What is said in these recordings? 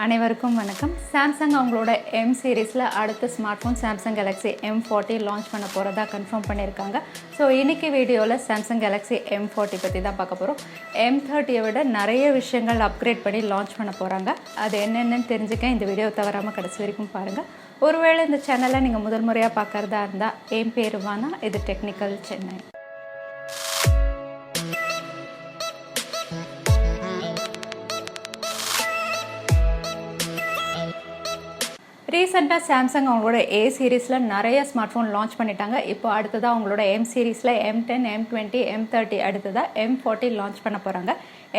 அனைவருக்கும் வணக்கம். சாம்சங் அவங்களோட M சீரீஸில் அடுத்த smart phone Samsung Galaxy M40 launch பண்ண போகிறதா கன்ஃபார்ம் பண்ணியிருக்காங்க. ஸோ இன்றைக்கி வீடியோவில் சாம்சங் கேலக்ஸி M40 பற்றி தான் பார்க்க போகிறோம். M30யை விட நிறைய விஷயங்கள் அப்கிரேட் பண்ணி லான்ச் பண்ண போகிறாங்க. அது என்னென்னு தெரிஞ்சுக்க இந்த வீடியோ தவறாமல் கடைசி வரைக்கும் பாருங்கள். ஒருவேளை இந்த சேனலை நீங்கள் முதல் முறையாக பார்க்குறதா இருந்தால் என் பேர் வானா, இது டெக்னிக்கல் சென்னை. ரீசெண்டாக சாம்சங் அவங்களோட A சீரீஸில் நிறைய ஸ்மார்ட் ஃபோன் லான்ச் பண்ணிட்டாங்க. இப்போ அடுத்ததாக அவங்களோட M சீரீஸில் M10, M20, M30 அடுத்ததாக M40 லான்ச் பண்ண போகிறாங்க.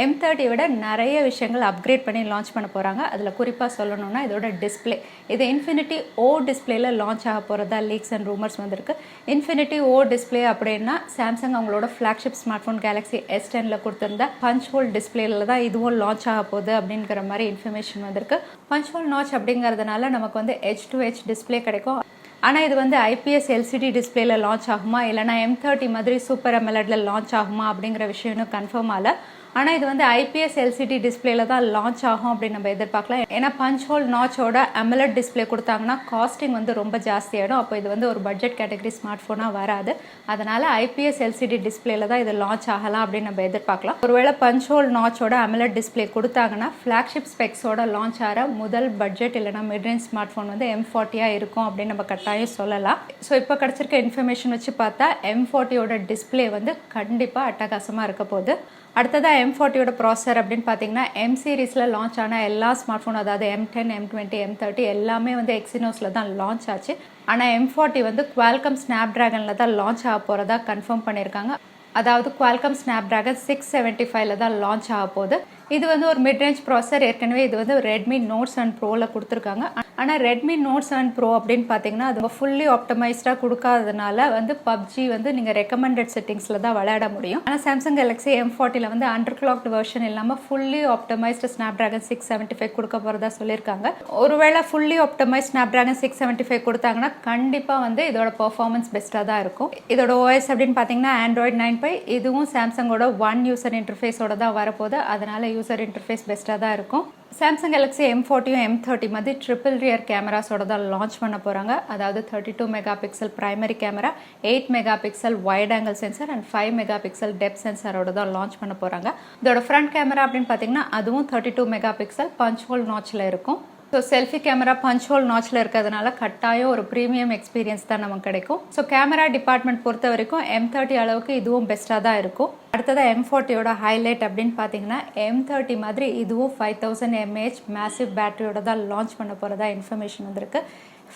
M30 விட நிறைய விஷயங்கள் அப்கிரேட் பண்ணி லான்ச் பண்ண போகிறாங்க. அதில் குறிப்பாக சொல்லணும்னா இதோட டிஸ்பிளே, இது இன்ஃபினிட்டி O டிஸ்பிளேல லான்ச் ஆக போகிறதா லீக்ஸ் அண்ட் ரூமர்ஸ் வந்திருக்கு. இன்ஃபினிட்டி O டிஸ்பிளே அப்படின்னா சாம்சங் அவங்களோட ஃப்ளாக்ஷிப் ஸ்மார்ட் ஃபோன் கேலக்ஸி S10ல கொடுத்துருந்த பஞ்ச் ஹோல் டிஸ்பிளேல தான் இதுவும் லான்ச் ஆக போகுது அப்படிங்கிற மாதிரி இன்ஃபர்மேஷன் வந்திருக்கு. பஞ்ச் ஹோல் நாச் அப்படிங்கிறதுனால நமக்கு வந்து H2H டிஸ்பிளே கிடைக்கும். ஆனால் இது வந்து IPS LCD டிஸ்பிளேல லான்ச் ஆகுமா இல்லைனா M30 மாதிரி சூப்பர் AMOLEDல லான்ச் ஆகுமா அப்படிங்கிற விஷயம் இன்னும் கன்ஃபார்ம் ஆகல. ஆனால் இது வந்து IPS LCD டிஸ்பிளேல தான் லான்ச் ஆகும் அப்படின்னு நம்ம எதிர்பார்க்கலாம். ஏன்னா பஞ்ச் ஹோல் நாச்சோட AMOLED டிஸ்பிளே கொடுத்தாங்கன்னா காஸ்டிங் வந்து ரொம்ப ஜாஸ்தியாகிடும். அப்போ இது வந்து ஒரு பட்ஜெட் கேட்டகரி ஸ்மார்ட் ஃபோனாக வராது. அதனால் IPS LCD டிஸ்பிளேல தான் இது லான்ச் ஆகலாம் அப்படின்னு நம்ம எதிர்பார்க்கலாம். ஒருவேளை பஞ்ச் ஹோல் நாச்சோட AMOLED டிஸ்பிளே கொடுத்தாங்கன்னா ஃப்ளாக்ஷிப் ஸ்பெக்ஸோட லான்ச் ஆகிற முதல் பட்ஜெட் இல்லைனா மிட்ரேஞ்ச் ஸ்மார்ட் ஃபோன் வந்து M40 இருக்கும் அப்படின்னு நம்ம கட்டாயம் சொல்லலாம். ஸோ இப்போ கிடச்சிருக்க இன்ஃபர்மேஷன் வச்சு பார்த்தா M40யோட டிஸ்பிளே வந்து கண்டிப்பாக அட்டகாசமாக இருக்க போகுது. அடுத்ததாக M40யோட ப்ராசஸர் அப்படின்னு பார்த்தீங்கன்னா M சீரீஸில் லான்ச் ஆன எல்லா ஸ்மார்ட் ஃபோன், அதாவது M10, M20, M30 எல்லாமே வந்து எக்ஸினோஸில் தான் லான்ச் ஆச்சு. ஆனால் M40 வந்து குவால்காம் ஸ்னாப்ட்ராகனில் தான் லான்ச் ஆக போகிறதா கன்ஃபார்ம் பண்ணியிருக்காங்க. அதாவது குவால்காம் ஸ்னாப்ட்ராகன் 675ல தான் லான்ச் ஆக போகுது. இது வந்து ஒரு மிட்ரேஞ்ச் ப்ராசஸர். ஏற்கனவே இது வந்து ரெட்மி நோட் 7 ப்ரோவில் கொடுத்துருக்காங்க. ஆனால் ரெட்மி நோட் 7 ப்ரோ அப்படின்னு பார்த்தீங்கன்னா அது ஃபுல்லி ஆப்டமைஸ்டாக கொடுக்காததுனால வந்து பப்ஜி வந்து நீங்கள் ரெக்கமெண்டட் செட்டிங்ஸில் தான் விளையாட முடியும். ஆனால் சாம்சங் கேலக்ஸி M40ல வந்து அண்டர் கிளாக்டு வெர்ஷன் இல்லாமல் ஃபுல்லி ஆப்டமைஸ்டு ஸ்னாப்ட்ராகன் 675 கொடுக்க போகிறதா சொல்லியிருக்காங்க. ஒருவேளை ஃபுல்லி ஆப்டமைஸ்ட் ஸ்னாப்ட்ராகன் 675 கொடுத்தாங்கன்னா கண்டிப்பாக வந்து இதோட பெர்ஃபார்மன்ஸ் பெஸ்ட்டாக தான் இருக்கும். இதோட OS அப்படின்னு பார்த்தீங்கன்னா Android 9 இதுவும் சாம்சங்கோட ஒன் யூசர் இன்டர்ஃபேஸோட தான் வரப்போகுது. அதனால யூசர் இன்டர்ஃபேஸ் பெஸ்ட்டாக தான் இருக்கும். சாம்சங் கேலக்ஸி M40யும் M30 மாதிரி ட்ரிபிள் ரியர் கேமராஸோட தான் லான்ச் பண்ண போகிறாங்க. அதாவது 32 mega pixel primary camera, 8 mega pixel wide angle sensor and 5 mega pixel depth சென்சரோட தான் லான்ச் பண்ண போகிறாங்க. இதோட ஃப்ரண்ட் கேமரா அப்படின்னு பார்த்தீங்கன்னா அதுவும் 32 மெகா பிக்சல் பஞ்ச் ஹோல் நாச்சில் இருக்கும். So selfie camera punch hole நாச்சில் இருக்கிறதுனால கட்டாயம் ஒரு ப்ரீமியம் எக்ஸ்பீரியன்ஸ் தான் நமக்கு கிடைக்கும். ஸோ கேமரா டிபார்ட்மெண்ட் பொறுத்த வரைக்கும் M30 அளவுக்கு இதுவும் பெஸ்ட்டாக தான் இருக்கும். அடுத்ததாக M40யோட ஹைலைட் அப்படின்னு பார்த்தீங்கன்னா M30 மாதிரி இதுவும் 5000 mAh மேசிவ் பேட்டரியோட தான் லான்ச் பண்ண போகிறதா இன்ஃபர்மேஷன் வந்திருக்கு.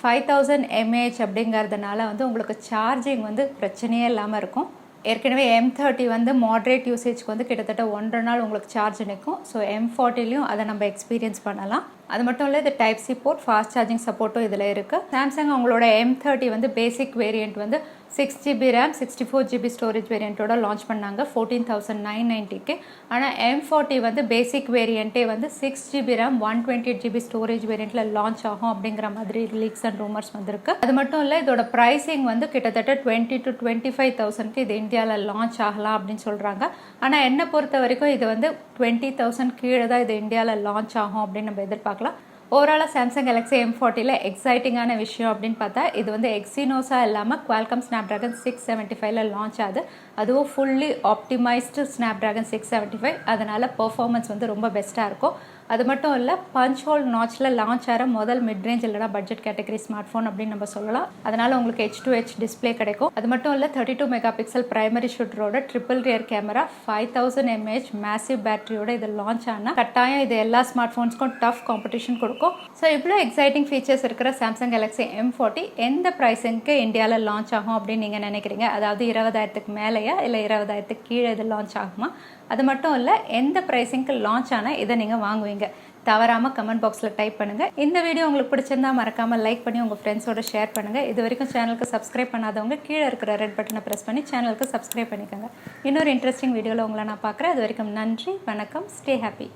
5000 mAh அப்படிங்கிறதுனால வந்து உங்களுக்கு சார்ஜிங் வந்து பிரச்சனையே இல்லாமல் இருக்கும். ஏற்கனவே M30 வந்து மாட்ரேட் யூசேஜ்க்கு வந்து கிட்டத்தட்ட 1.5 நாள் உங்களுக்கு சார்ஜ் நிற்கும். ஸோ M40லையும் அதை நம்ம எக்ஸ்பீரியன்ஸ் பண்ணலாம். அது மட்டும் இல்லை, இது Type C port, fast charging சப்போர்ட்டும் இதில் இருக்குது. சாம்சங் அவங்களோட M30 வந்து பேசிக் வேரியண்ட் வந்து 6GB RAM 64GB storage வேரியண்ட்டோட launch பண்ணாங்க 14,990க்கு. ஆனால் M40 வந்து பேசிக் வேரியண்ட்டே வந்து 6GB RAM 128GB storage வேரியண்ட்டில் launch ஆகும் அப்படிங்கிற மாதிரி லீக்ஸ் அண்ட் ரூமர்ஸ் வந்திருக்கு. அது மட்டும் இல்லை, இதோட ப்ரைஸிங் வந்து கிட்டத்தட்ட 20,000 to 25,000க்கு இது இந்தியாவில் லான்ச் ஆகலாம் அப்படின்னு சொல்கிறாங்க. ஆனால் என்னை பொறுத்த வரைக்கும் இது வந்து 20,000 கீழே தான் இது இந்தியாவில் லான்ச் ஆகும் அப்படின்னு நம்ம எதிர்பார்க்கலாம். ஓவராலாக சாம்சங் கேலக்ஸி M40ல எக்ஸைட்டிங்கான விஷயம் அப்படின்னு பார்த்தா இது வந்து எக்ஸினோஸாக இல்லாமல் குவால்காம் ஸ்னாப்ட்ராகன் 675ல லான்ச் ஆகுது. அதுவும் ஃபுல்லி ஆப்டிமைஸ்டு ஸ்னாப்ட்ராகன் 675, அதனால பெர்ஃபார்மன்ஸ் வந்து ரொம்ப பெஸ்ட்டாக இருக்கும். அது மட்டும் இல்லை, பஞ்ச் ஹோல் நாச்சில் லான்ச் ஆகிற முதல் மிட்ரேஞ்ச் இல்லைனா பட்ஜெட் கேட்டகரி ஸ்மார்ட் ஃபோன் அப்படின்னு நம்ம சொல்லலாம். அதனால் உங்களுக்கு H2H டிஸ்பிளே கிடைக்கும். அது மட்டும் இல்லை, 32 மெகா பிக்சல் பிரைமரி ஷூட்டரோட triple rear camera, 5000 mAh massive பேட்டரியோட இது லான்ச் ஆனால் கட்டாயம் இது எல்லா ஸ்மார்ட் ஃபோன்ஸ்க்கும் டஃப் காம்படிஷன் கொடுக்கும். ஸோ இவ்வளோ எக்ஸைட்டிங் ஃபீச்சர்ஸ் இருக்கிற சாம்சங் கேலக்ஸி M40 எந்த ப்ரைஸிங்க்கு இந்தியாவில் லான்ச் ஆகும் அப்படின்னு நீங்கள் நினைக்கிறீங்க? அதாவது 20,000க்கு மேலேயா இல்லை 20,000க்கு கீழே இது லான்ச் ஆகுமா? அது மட்டும் இல்லை, எந்த ப்ரைஸிங்க்கு லான்ச் ஆனால் இதை நீங்கள் வாங்குவீங்க? தவறாமல் கமெண்ட் பாக்ஸில் டைப் பண்ணுங்கள். இந்த வீடியோ உங்களுக்கு பிடிச்சிருந்தா மறக்காமல் லைக் பண்ணி உங்கள் ஃப்ரெண்ட்ஸோட ஷேர் பண்ணுங்கள். இது வரைக்கும் சேனலுக்கு சப்ஸ்கிரைப் பண்ணாதவங்க கீழே இருக்கிற ரெட் பட்டனை ப்ரெஸ் பண்ணி சேனலுக்கு சப்ஸ்கிரைப் பண்ணிக்கோங்க. இன்னொரு இன்ட்ரெஸ்டிங் வீடியோவில் உங்களை நான் பார்க்குறேன். அது வரைக்கும் நன்றி, வணக்கம், ஸ்டே ஹாப்பி.